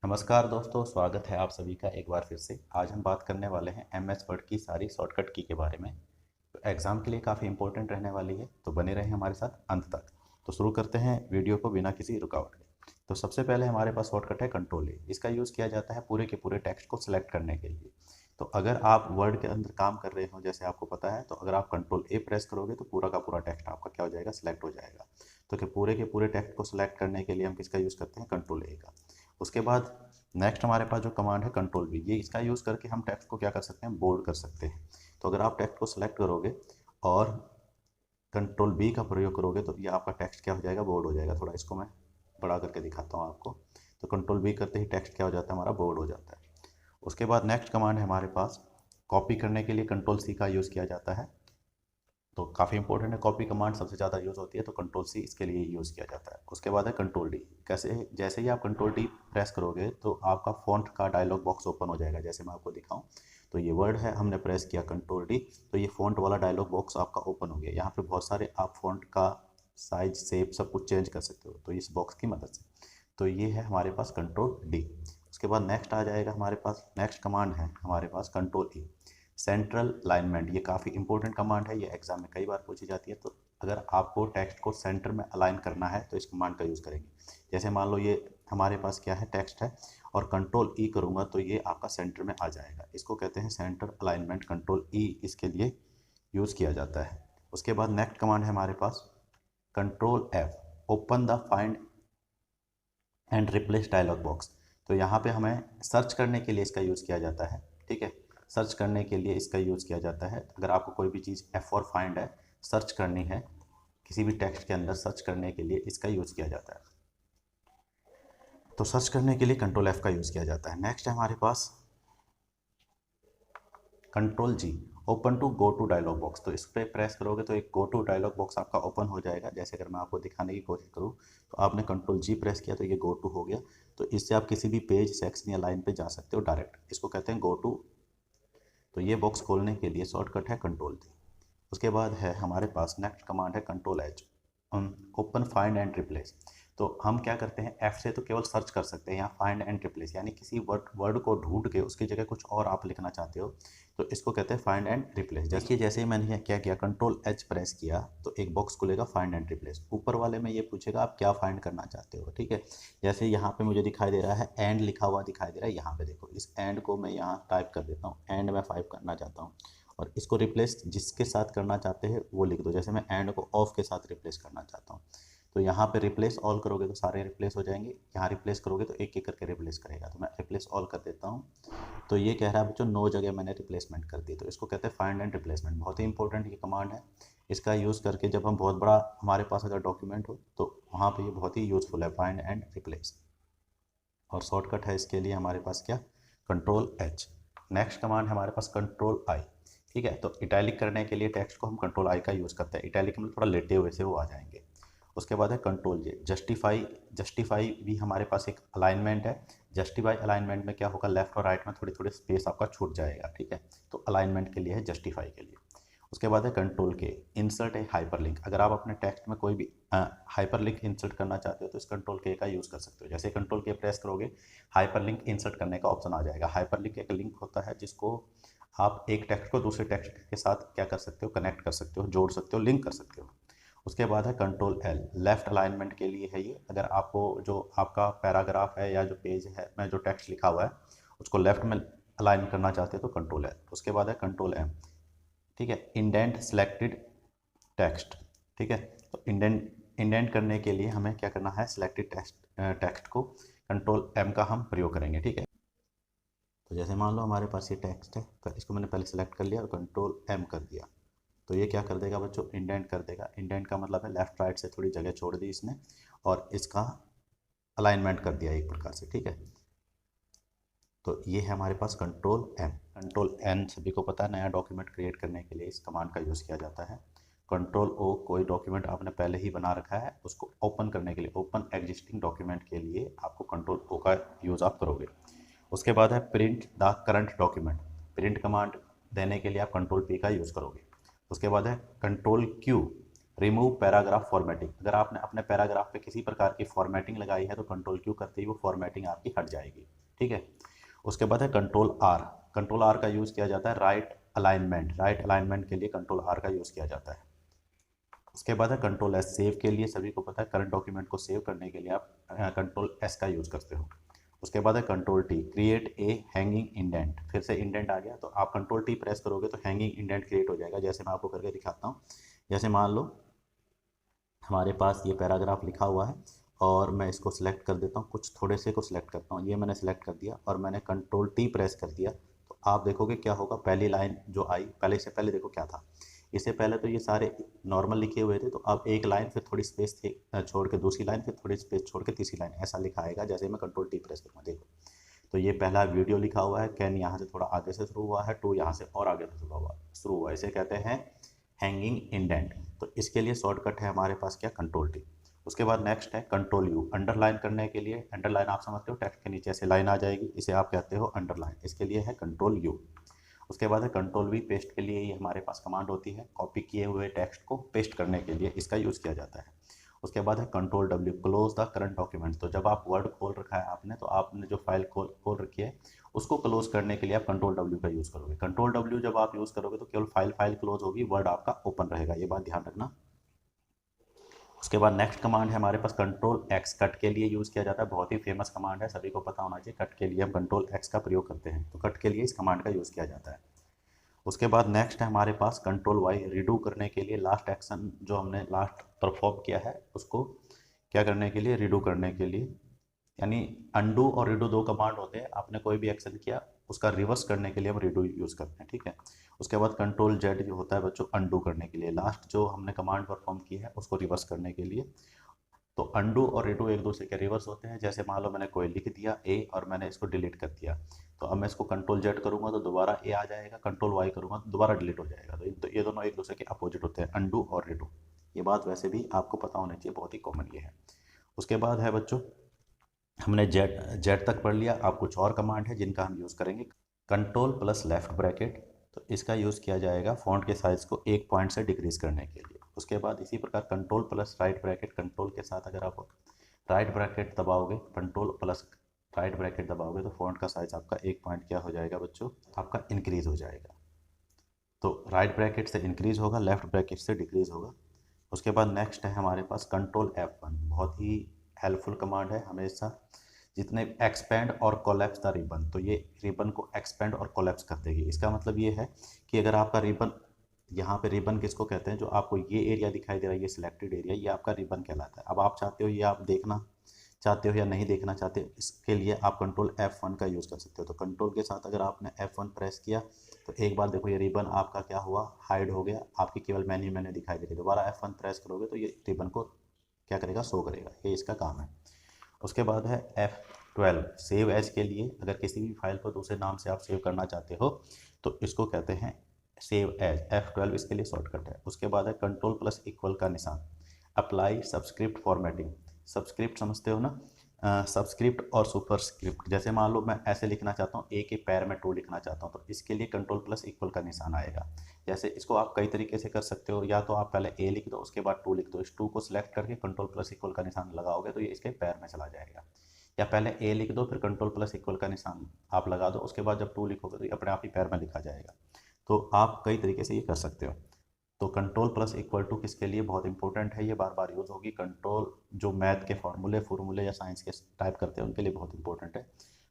नमस्कार दोस्तों, स्वागत है आप सभी का एक बार फिर से। आज हम बात करने वाले हैं एमएस वर्ड की सारी शॉर्टकट की के बारे में। तो एग्ज़ाम के लिए काफ़ी इंपॉर्टेंट रहने वाली है, तो बने रहें हमारे साथ अंत तक। तो शुरू करते हैं वीडियो को बिना किसी रुकावट के। तो सबसे पहले हमारे पास शॉर्टकट है कंट्रोल ए। इसका यूज़ किया जाता है पूरे के पूरे टेक्स्ट को सिलेक्ट करने के लिए। तो अगर आप वर्ड के अंदर काम कर रहे हो, जैसे आपको पता है, तो अगर आप कंट्रोल ए प्रेस करोगे तो पूरा का पूरा टेक्स्ट आपका क्या हो जाएगा, सिलेक्ट हो जाएगा। तो कि पूरे के पूरे टेक्स्ट को सिलेक्ट करने के लिए हम किसका यूज़ करते हैं, कंट्रोल ए का। उसके बाद नेक्स्ट हमारे पास जो कमांड है कंट्रोल बी, ये इसका यूज़ करके हम टेक्स्ट को क्या कर सकते हैं, बोल्ड कर सकते हैं। तो अगर आप टेक्स्ट को सिलेक्ट करोगे और कंट्रोल बी का प्रयोग करोगे तो ये आपका टेक्स्ट क्या हो जाएगा, बोल्ड हो जाएगा। थोड़ा इसको मैं बड़ा करके दिखाता हूँ आपको। तो कंट्रोल बी करते ही टेक्स्ट क्या हो जाता है, हमारा बोल्ड हो जाता है। उसके बाद नेक्स्ट कमांड है हमारे पास, कॉपी करने के लिए कंट्रोल सी का यूज़ किया जाता है। तो काफ़ी इंपॉर्टेंट है, कॉपी कमांड सबसे ज़्यादा यूज़ होती है, तो कंट्रोल सी इसके लिए यूज़ किया जाता है। उसके बाद है कंट्रोल डी। कैसे, जैसे ही आप कंट्रोल डी प्रेस करोगे तो आपका फ़ॉन्ट का डायलॉग बॉक्स ओपन हो जाएगा। जैसे मैं आपको दिखाऊं, तो ये वर्ड है, हमने प्रेस किया कंट्रोल डी, तो ये फ़ॉन्ट वाला डायलॉग बॉक्स आपका ओपन हो गया। यहाँ पे बहुत सारे आप फ़ॉन्ट का साइज, शेप सब कुछ चेंज कर सकते हो तो इस बॉक्स की मदद से। तो ये है हमारे पास कंट्रोल डी। उसके बाद नेक्स्ट आ जाएगा हमारे पास, नेक्स्ट कमांड है हमारे पास कंट्रोल ई, सेंट्रल अलाइनमेंट। ये काफ़ी इंपॉर्टेंट कमांड है, ये एग्जाम में कई बार पूछी जाती है। तो अगर आपको टेक्स्ट को सेंटर में अलाइन करना है तो इस कमांड का यूज़ करेंगे। जैसे मान लो ये हमारे पास क्या है, टेक्स्ट है, और कंट्रोल ई करूँगा तो ये आपका सेंटर में आ जाएगा। इसको कहते हैं सेंटर अलाइनमेंट, कंट्रोल ई इसके लिए यूज़ किया जाता है। उसके बाद नेक्स्ट कमांड है हमारे पास control F, open the find and replace dialog box. तो यहाँ पे हमें सर्च करने के लिए इसका यूज़ किया जाता है। ठीक है, सर्च करने के लिए इसका यूज़ किया जाता है। अगर आपको कोई भी चीज़ एफ फॉर फाइंड है, सर्च करनी है, किसी भी टेक्स्ट के अंदर सर्च करने के लिए इसका यूज़ किया जाता है। तो सर्च करने के लिए कंट्रोल एफ का यूज़ किया जाता है। नेक्स्ट है हमारे पास control G, open to go to dialog box. तो इस पर प्रेस करोगे तो एक गो टू डायलॉग बॉक्स आपका ओपन हो जाएगा। जैसे अगर मैं आपको दिखाने की कोशिश करूँ, तो आपने कंट्रोल जी प्रेस किया तो ये गो टू हो गया। तो इससे आप किसी भी पेज, सेक्शन या लाइन पे जा सकते हो डायरेक्ट। इसको कहते हैं गो टू। तो ये बॉक्स खोलने के लिए शॉर्टकट है कंट्रोल जी। उसके बाद है हमारे पास नेक्स्ट कमांड है control H, open find and replace. तो हम क्या करते हैं, एफ से तो केवल सर्च कर सकते हैं, यहाँ फाइंड एंड रिप्लेस यानी किसी वर्ड वर्ड को ढूंढ के उसकी जगह कुछ और आप लिखना चाहते हो, तो इसको कहते हैं फाइंड एंड रिप्लेस। जैसे ही मैंने क्या किया, कंट्रोल एच प्रेस किया तो एक बॉक्स खुलेगा फाइंड एंड रिप्लेस। ऊपर वाले में ये पूछेगा आप क्या फाइंड करना चाहते हो। ठीक है, जैसे यहाँ पे मुझे दिखाई दे रहा है एंड लिखा हुआ दिखाई दे रहा है। यहाँ पे देखो, इस एंड को मैं यहाँ टाइप कर देता हूँ, एंड मैं 5 करना चाहता हूँ। और इसको रिप्लेस जिसके साथ करना चाहते हैं वो लिख दो। जैसे मैं एंड को ऑफ के साथ रिप्लेस करना चाहता हूँ, तो यहाँ पे रिप्लेस ऑल करोगे तो सारे रिप्लेस हो जाएंगे। यहाँ रिप्लेस करोगे तो एक एक करके रिप्लेस करेगा। तो मैं रिप्लेस ऑल कर देता हूँ। तो ये कह रहा है बच्चों 9 जगह मैंने रिप्लेसमेंट कर दी। तो इसको कहते हैं फाइंड एंड रिप्लेसमेंट। बहुत ही इंपॉर्टेंट ये कमांड है। इसका यूज़ करके जब हम बहुत बड़ा हमारे पास अगर डॉक्यूमेंट हो तो वहाँ पर ये बहुत ही यूज़फुल है, फाइंड एंड रिप्लेस। और शॉर्टकट है इसके लिए हमारे पास क्या, कंट्रोल एच। नेक्स्ट कमांड है हमारे पास कंट्रोल आई। ठीक है, तो इटैलिक करने के लिए टेक्स्ट को हम कंट्रोल आई का यूज़ करते हैं। इटैलिक में थोड़ा लेटे हुए से वो आ जाएंगे। उसके बाद है कंट्रोल जे, जस्टिफाई। जस्टिफाई भी हमारे पास एक अलाइनमेंट है। जस्टिफाई अलाइनमेंट में क्या होगा, लेफ्ट और राइट में थोड़ी थोड़ी स्पेस आपका छूट जाएगा। ठीक है, तो अलाइनमेंट के लिए है, जस्टिफाई के लिए। उसके बाद है कंट्रोल के, इंसर्ट ए हाइपरलिंक। अगर आप अपने टेक्स्ट में कोई भी हाइपरलिंक इंसर्ट करना चाहते हो तो इस कंट्रोल के का यूज़ कर सकते हो। जैसे कंट्रोल के प्रेस करोगे, हाइपरलिंक इंसर्ट करने का ऑप्शन आ जाएगा। हाइपरलिंक एक लिंक होता है जिसको आप एक टेक्स्ट को दूसरे टेक्स्ट के साथ क्या कर सकते हो, कनेक्ट कर सकते हो, जोड़ सकते हो, लिंक कर सकते हो। उसके बाद है कंट्रोल एल, लेफ्ट अलाइनमेंट के लिए है ये। अगर आपको जो आपका पैराग्राफ है या जो पेज है में जो टेक्स्ट लिखा हुआ है उसको लेफ्ट में अलाइन करना चाहते हो तो कंट्रोल एल। उसके बाद है कंट्रोल एम। ठीक है, इंडेंट सिलेक्टेड टेक्स्ट। ठीक है, तो इंडेंट करने के लिए हमें क्या करना है, सिलेक्टेड टेक्स्ट को कंट्रोल एम का हम प्रयोग करेंगे। ठीक है, तो जैसे मान लो हमारे पास ये टेक्स्ट है, तो इसको मैंने पहले सेलेक्ट कर लिया और कंट्रोल एम कर दिया। तो ये क्या कर देगा बच्चों, इंडेंट कर देगा। इंडेंट का मतलब है लेफ्ट राइट से थोड़ी जगह छोड़ दी इसने और इसका अलाइनमेंट कर दिया एक प्रकार से। ठीक है, तो ये है हमारे पास कंट्रोल एम। कंट्रोल एन सभी को पता है, नया डॉक्यूमेंट क्रिएट करने के लिए इस कमांड का यूज़ किया जाता है। कंट्रोल ओ, कोई डॉक्यूमेंट आपने पहले ही बना रखा है उसको ओपन करने के लिए, ओपन एग्जिस्टिंग डॉक्यूमेंट के लिए आपको कंट्रोल ओ का यूज़ आप करोगे। उसके बाद है print the current document. Print command देने के लिए आप कंट्रोल पी का यूज़ करोगे। उसके बाद है control Q, remove paragraph formatting, अगर आपने अपने पैराग्राफ पे किसी प्रकार की फॉर्मेटिंग लगाई है तो कंट्रोल क्यू करते ही वो फॉर्मेटिंग आपकी हट जाएगी, ठीक है। उसके बाद है कंट्रोल आर। कंट्रोल आर का यूज़ किया जाता है राइट अलाइनमेंट, राइट अलाइनमेंट के लिए कंट्रोल आर का यूज़ किया जाता है। उसके बाद है कंट्रोल एस, सेव के लिए, सभी को पता है करंट डॉक्यूमेंट को सेव करने के लिए आप कंट्रोल एस का यूज़ करते हो। उसके बाद है control T, create a hanging indent, फिर से इंडेंट आ गया तो आप कंट्रोल टी प्रेस करोगे तो हैंगिंग इंडेंट क्रिएट हो जाएगा। जैसे मैं आपको करके दिखाता हूँ, जैसे मान लो हमारे पास ये पैराग्राफ लिखा हुआ है और मैं इसको सिलेक्ट कर देता हूँ, कुछ थोड़े से को सिलेक्ट करता हूँ, ये मैंने सिलेक्ट कर दिया और मैंने कंट्रोल टी प्रेस कर दिया तो आप देखोगे क्या होगा, पहली लाइन जो आई, पहले से पहले देखो क्या था, इससे पहले तो ये सारे नॉर्मल लिखे हुए थे, तो अब एक लाइन फिर थोड़ी स्पेस थी छोड़ के दूसरी लाइन, फिर थोड़ी स्पेस छोड़ के तीसरी लाइन, ऐसा लिखा आएगा। जैसे मैं कंट्रोल टी प्रेस करूँगा देखो, तो ये पहला वीडियो लिखा हुआ है, कैन यहाँ से थोड़ा आगे से शुरू हुआ है, टू यहाँ से और आगे से शुरू हुआ है, इसे कहते हैं हैंगिंग इंडेंट। तो इसके लिए शॉर्टकट है हमारे पास क्या, कंट्रोल टी। उसके बाद नेक्स्ट है कंट्रोल यू, अंडरलाइन करने के लिए, अंडरलाइन आप समझते हो टेक्स्ट के नीचे ऐसे लाइन आ जाएगी, इसे आप कहते हो अंडरलाइन, इसके लिए है कंट्रोल यू। उसके बाद है कंट्रोल वी, पेस्ट के लिए ये हमारे पास कमांड होती है, कॉपी किए हुए टेक्स्ट को पेस्ट करने के लिए इसका यूज़ किया जाता है। उसके बाद है control W, close the current document, तो जब आप वर्ड खोल रखा है आपने, तो आपने जो फाइल खोल रखी है उसको क्लोज करने के लिए आप कंट्रोल डब्ल्यू का यूज़ करोगे। कंट्रोल डब्ल्यू जब आप यूज़ करोगे तो केवल फाइल क्लोज होगी, वर्ड आपका ओपन रहेगा, ये बात ध्यान रखना। उसके बाद नेक्स्ट कमांड है हमारे पास कंट्रोल एक्स, कट के लिए यूज़ किया जाता है, बहुत ही फेमस कमांड है, सभी को पता होना चाहिए, कट के लिए हम कंट्रोल एक्स का प्रयोग करते हैं, तो कट के लिए इस कमांड का यूज़ किया जाता है। उसके बाद नेक्स्ट है हमारे पास कंट्रोल वाई, रिडू करने के लिए, लास्ट एक्शन जो हमने लास्ट परफॉर्म किया है उसको क्या करने के लिए, रिडू करने के लिए, यानी अंडू और रिडू दो कमांड होते हैं, आपने कोई भी एक्शन किया उसका रिवर्स करने के लिए हम रिडू यूज़ करते हैं, ठीक है। उसके बाद कंट्रोल जेड जो होता है बच्चों अंडू करने के लिए, लास्ट जो हमने कमांड परफॉर्म की है उसको रिवर्स करने के लिए। तो अंडू और रिडू एक दूसरे के रिवर्स होते हैं, जैसे मान लो मैंने कोई लिख दिया ए और मैंने इसको डिलीट कर दिया, तो अब मैं इसको कंट्रोल जेड करूंगा तो दोबारा ए आ जाएगा, कंट्रोल वाई करूंगा तो दोबारा डिलीट हो जाएगा, तो ये दोनों एक दूसरे के अपोजिट होते हैं, अंडू और रिडू। ये बात वैसे भी आपको पता होनी चाहिए, बहुत ही कॉमन ये है। उसके बाद है बच्चों, हमने जेड जेड तक पढ़ लिया, अब कुछ और कमांड है जिनका हम यूज़ करेंगे। कंट्रोल प्लस लेफ्ट ब्रैकेट, तो इसका यूज़ किया जाएगा फ़ॉन्ट के साइज़ को 1 पॉइंट से डिक्रीज़ करने के लिए। उसके बाद इसी प्रकार control plus right bracket, control के साथ अगर आप राइट ब्रैकेट दबाओगे, कंट्रोल प्लस राइट ब्रैकेट दबाओगे तो फ़ॉन्ट का साइज़ आपका 1 पॉइंट क्या हो जाएगा बच्चों, आपका इंक्रीज़ हो जाएगा। तो राइट ब्रैकेट से इंक्रीज़ होगा, लेफ्ट ब्रैकेट से डिक्रीज़ होगा। उसके बाद नेक्स्ट है हमारे पास कंट्रोल F1, बहुत ही हेल्पफुल कमांड है, हमेशा जितने एक्सपेंड और कोलैप्स द रिबन, तो ये रिबन को एक्सपेंड और कोलैप्स कर देगी। इसका मतलब ये है कि अगर आपका रिबन, यहाँ पे रिबन किसको कहते हैं, जो आपको ये एरिया दिखाई दे रहा है, ये सिलेक्टेड एरिया, ये आपका रिबन कहलाता है। अब आप चाहते हो ये आप देखना चाहते हो या नहीं देखना चाहते, इसके लिए आप कंट्रोल F1 का यूज़ कर सकते हो। तो कंट्रोल के साथ अगर आपने F1 प्रेस किया तो एक बार देखो ये रिबन आपका क्या हुआ, हाइड हो गया, आपकी केवल मेन्यू दिखाई दे रही। दोबारा F1 प्रेस करोगे तो ये रिबन को क्या करेगा, शो करेगा, ये इसका काम है। उसके बाद है F12, सेव एज के लिए, अगर किसी भी फाइल को दूसरे नाम से आप सेव करना चाहते हो तो इसको कहते हैं सेव एज, F12 इसके लिए शॉर्टकट है। उसके बाद है कंट्रोल प्लस इक्वल का निशान, अप्लाई सबस्क्रिप्ट फॉर्मेटिंग, सबस्क्रिप्ट समझते हो ना, सबस्क्रिप्ट और सुपरस्क्रिप्ट, जैसे मान लो मैं ऐसे लिखना चाहता हूँ, ए के पैर में टू लिखना चाहता हूँ, तो इसके लिए कंट्रोल प्लस इक्वल का निशान आएगा। जैसे इसको आप कई तरीके से कर सकते हो, या तो आप पहले ए लिख दो उसके बाद टू लिख दो, इस टू को सिलेक्ट करके कंट्रोल प्लस इक्वल का निशान लगाओगे तो ये इसके पैर में चला जाएगा, या पहले ए लिख दो फिर कंट्रोल प्लस इक्वल का निशान आप लगा दो, उसके बाद जब टू लिखोगे तो ये अपने आप ही पैर में लिखा जाएगा। तो आप कई तरीके से ये कर सकते हो। तो कंट्रोल प्लस इक्वल टू किसके लिए बहुत इंपॉर्टेंट है, ये बार बार यूज़ होगी, कंट्रोल जो मैथ के फॉर्मूले या साइंस के टाइप करते हैं उनके लिए बहुत इंपॉर्टेंट है,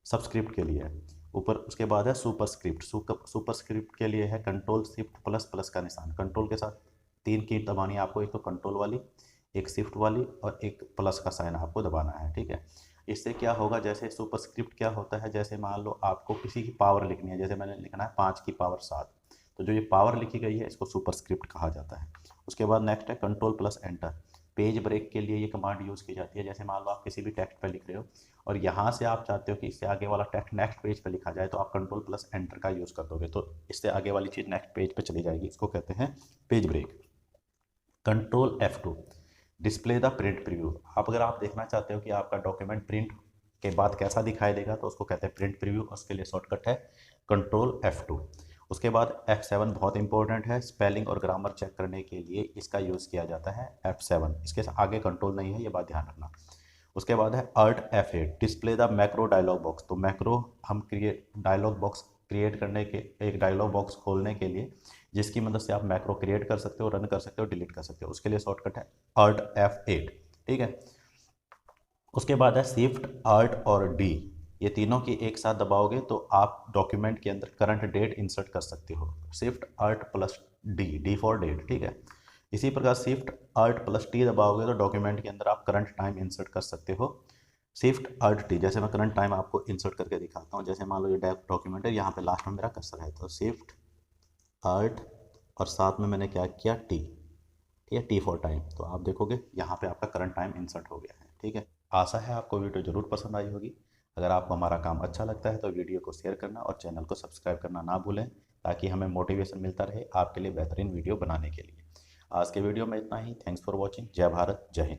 सबस्क्रिप्ट के लिए है ऊपर। उसके बाद है सुपरस्क्रिप्ट, सुपरस्क्रिप्ट के लिए है कंट्रोल शिफ्ट प्लस प्लस का निशान, कंट्रोल के साथ 3 की दबानी है आपको, एक तो कंट्रोल वाली, एक शिफ्ट वाली और एक प्लस का साइन आपको दबाना है, ठीक है। इससे क्या होगा, जैसे सुपरस्क्रिप्ट क्या होता है, जैसे मान लो आपको किसी की पावर लिखनी है, जैसे मैंने लिखना है 5 की पावर 7, तो जो ये पावर लिखी गई है इसको सुपरस्क्रिप्ट कहा जाता है। उसके बाद नेक्स्ट है control plus enter, page break के लिए ये कमांड यूज़ की जाती है। जैसे मान लो आप किसी भी टेक्स्ट पे लिख रहे हो और यहाँ से आप चाहते हो कि इससे आगे वाला टेक्स्ट नेक्स्ट पेज पे लिखा जाए, तो आप कंट्रोल प्लस एंटर का यूज़ कर दोगे, तो इससे आगे वाली चीज़ नेक्स्ट पेज पे चली जाएगी, इसको कहते हैं page break. Control F2, display the print preview, अगर आप देखना चाहते हो कि आपका डॉक्यूमेंट प्रिंट के बाद कैसा दिखाई देगा तो उसको कहते हैं प्रिंट प्रीव्यू, उसके लिए शॉर्टकट है कंट्रोल F2। उसके बाद F7 बहुत इंपॉर्टेंट है, स्पेलिंग और ग्रामर चेक करने के लिए इसका यूज़ किया जाता है F7, इसके आगे कंट्रोल नहीं है, ये बात ध्यान रखना। उसके बाद है Alt F8, display the macro dialog box. तो मैक्रो हम डायलॉग बॉक्स क्रिएट करने के, एक डायलॉग बॉक्स खोलने के लिए जिसकी मदद से आप मैक्रो क्रिएट कर सकते हो, रन कर सकते हो, डिलीट कर सकते हो, उसके लिए शॉर्टकट है Alt F8, ठीक है। उसके बाद है शिफ्ट Alt और D, ये तीनों की एक साथ दबाओगे तो आप डॉक्यूमेंट के अंदर करंट डेट इंसर्ट कर सकते हो। Shift Alt plus D for date, ठीक है। इसी प्रकार शिफ्ट Alt प्लस T दबाओगे तो डॉक्यूमेंट के अंदर आप करंट टाइम इंसर्ट कर सकते हो। शिफ्ट Alt T, जैसे मैं करंट टाइम आपको इंसर्ट करके दिखाता हूँ। जैसे मान लो ये डॉक्यूमेंट है, यहाँ पे लास्ट में मेरा कर्सर है, तो शिफ्ट Alt और साथ में मैंने क्या किया, T, ठीक है, T फॉर टाइम। तो आप देखोगे यहाँ पे आपका करंट टाइम इंसर्ट हो गया है, ठीक है। आशा है आपको वीडियो ज़रूर पसंद आई होगी। अगर आपको हमारा काम अच्छा लगता है तो वीडियो को शेयर करना और चैनल को सब्सक्राइब करना ना भूलें, ताकि हमें मोटिवेशन मिलता रहे आपके लिए बेहतरीन वीडियो बनाने के लिए। आज के वीडियो में इतना ही। Thanks for watching. जय भारत, जय हिंद।